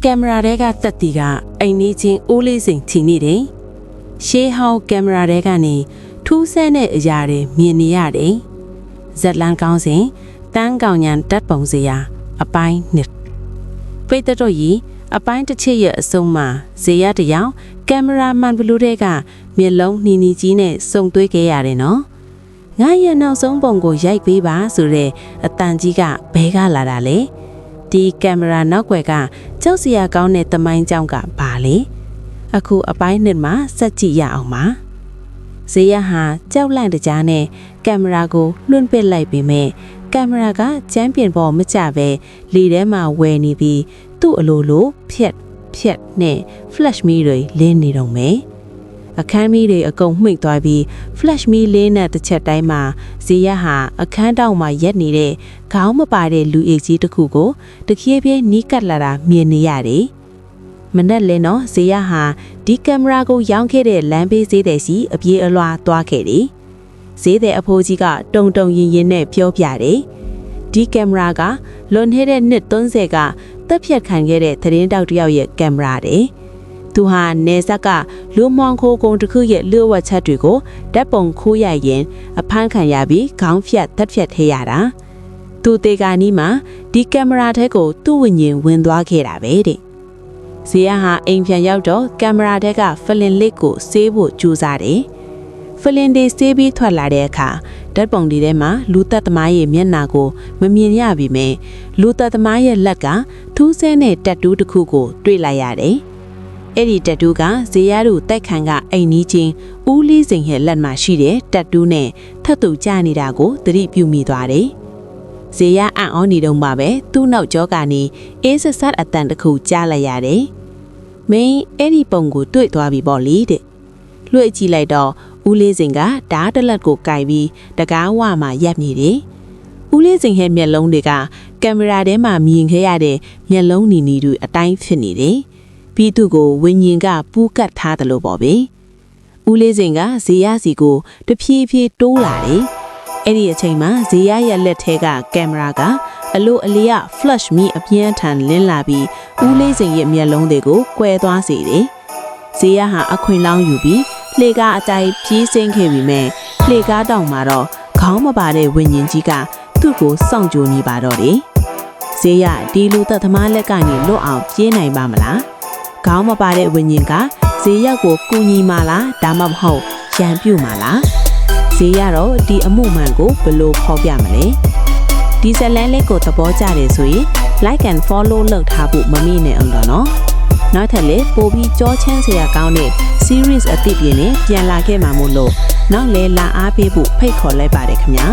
ကင်မရာတွေကတက်တီကအိမ်နေချင်းအိုးလေးစိန်ထီနေတယ်ရှေးဟောင်းကင်မရာတွေကနေထူးဆန်းတဲ့အရာတွေမြင်နေရတယ်ဇက်လန်ကောင်းစဉ်တန်းကောင်ညာဓာတ်ပုံစရာအပိုင်းနှစ်ပိတ်တော့ရီအပိုင်းတစ်ချက်ရဲ့အစုံမှာဇေယျတယောက်ကင်မရာမန်ဘလူးတွေကမျက်လုံးနီနီကြီးနဲ့စုံသွေးခဲ့ရတယ်နော်ငါရဲ့နောက်ဆုံးပုံကိုရိုက်ပေးပါဆိုတဲ့အတန်ကြီးကဘဲကလာတာလေဒီကင်မရာနောက်ွယ်ကကြောက်စရာကောင်းတဲ့သမိုင်းကြောင်းကဘာလဲအခုအပိုင်းနှစ်မှာစက်ကြည့်ရအောင်ပါဇေယျဟာကြောက်လန့်တကြားနဲ့ကင်မရာကိုလွှင့်ပစ်လိုက်ပေမဲ့ကင်မရာကကျမ်းပြင်ပေါ်မကျပဲလေထဲမှာဝယ်နေပြီးသူ့အလိုလိုဖြက်နဲ့ flash မီးတွေလင်းနေတော့မယ်အခန်းမီးတွေအကုန်မှိတ်သွားပြီး flash မီးလင်းတဲ့တစ်ချက်တိုင်းမှာဇေယျဟာအခန်းတောင်မှာရက်နေတဲ့ခေါင်းမပါတဲ့လူအိတ်ကြီးတစ်ခုကိုတဖြည်းဖြည်းနီးကပ်လာတာမြင်နေရတယ်မနဲ့လဲနော်ဇေယျဟာဒီကင်မရာကိုရောင်းခဲ့တဲ့လမ်းဘေးဈေးတဲ့စီအပြေးအလွှာသွားခဲ့တယ်ဈေးတဲ့အဖိုးကြီးကတုံရင်နဲ့ပြောပြတယ်ဒီကင်မရာကလွန်နေတဲ့နှစ်30ကတက်ဖြတ်ခံခဲ့တဲ့သတင်းတောက်တယောက်ရဲ့ကင်မရာတဲ့သူဟာနေဆက်ကလူမောင်ခိုးကုန်းတစ်ခုရဲ့လျှို့ဝှက်ချက်တွေကိုဓာတ်ပုံခိုးရရင်အဖမ်းခံရပြီးခေါင်းဖြတ်တက်ဖြတ်ထဲရတာသူတေကာနီးမှာဒီကင်မရာထဲကိုသူ့ဝိညာဉ်ဝင်သွားခဲ့တာပဲတဲ့ဇေယျဟာအိမ်ပြန်ရောက်တော့ကင်မရာထဲကဖလင်လစ်ကိုဆေးဖို့ကြိုးစားတယ်ဖလင်တွေဆေးပြီးထွက်လာတဲ့အခါဓာတ်ပုံတွေထဲမှာလူသက်သမားရဲ့မျက်နှာကိုမမြင်ရပြီမဲ့လူသက်သမားရဲ့လက်ကထူးဆန်းတဲ့တက်တူးတစ်ခုကိုတွေ့လိုက်ရတယ်အဲ့ဒီတက်တူးကဇေယျတို့တိုက်ခန့်ကအိမ်နီးချင်းဦးလေးစိန်ရဲ့လက်မှာရှိတဲ့တက်တူးနဲ့ထပ်တူကျနေတာကိုသတိပြုမိသွားတယ်ဇေယျအံ့ဩနေတော့မှပဲသူ့နောက်ကျောကနေအေးဆဆတ်အတန်တစ်ခုကြားလိုက်ရတယ်မင်းအဲ့ဒီပုံကိုတွေ့သွားပြီပေါ့လေတဲ့လွှဲကြည့်လိုက်တော့ဦးလေးစိန်ကဓာတ်တလက်ကိုကင်ပြီးတကားဝမှာရပ်နေတယ်ဦးလေးစိန်ရဲ့မျက်လုံးတွေကကင်မရာထဲမှာမြင်ခဲ့ရတဲ့မျက်လုံးနီနီတွေအတိုင်းဖြစ်နေတယ်ပြီးသူကိုဝิญဉ်ကပူးကတ်ထားတယ်လို့ပေါ့ပဲဦးလေးစိန်ကဇေယျစီကိုတဖြည်းဖြည်းတိုးလာတယ်အဲ့ဒီအချိန်မှာဇေယျရဲ့လက်ထဲကကင်မရာကအလိုအလျောက် flash မီးအပြင်းထန်လင်းလာပြီးဦးလေးစိန်ရဲ့မျက်လုံးတွေကိုကွဲသွားစေတယ်ဇေယျဟာအခွင့်လောင်းယူပြီးလှေကားအကြိုက်ပြေးဆင်းခဲ့ပြီးမဲ့လှေကားတောင်မှာတော့ခေါင်းမပါတဲ့ဝิญဉ်ကြီးကသူ့ကိုစောင့်ကြိုနေပါတော့တယ်ဇေယျဒီလူသက်သမားလက်ကနေလွတ်အောင်ပြေးနိုင်ပါမလားခေါင်းမပါတဲ့ဝิญဉ်ကဇေယျကိုကူညီမလားဒါမှမဟုတ်ရန်ပြုတ်မလားဇေယျတော့ဒီအမှုမှန်ကိုဘယ်လိုဖော်ပြမလဲဒီဇလန်လေးကိုသဘောကျတယ်ဆိုရင် like and follow လုပ်ထားဖို့မမေ့နဲ့အောင်တော့နော်နောက်ထပ်လည်းပိုပြီးကြောချမ်းစရာကောင်းတဲ့ series အသစ်တွေနဲ့ပြန်လာခဲ့မှာမို့လို့နောက်လဲလာအားပေးဖို့ဖိတ်ခေါ်လိုက်ပါတယ်ခင်ဗျာ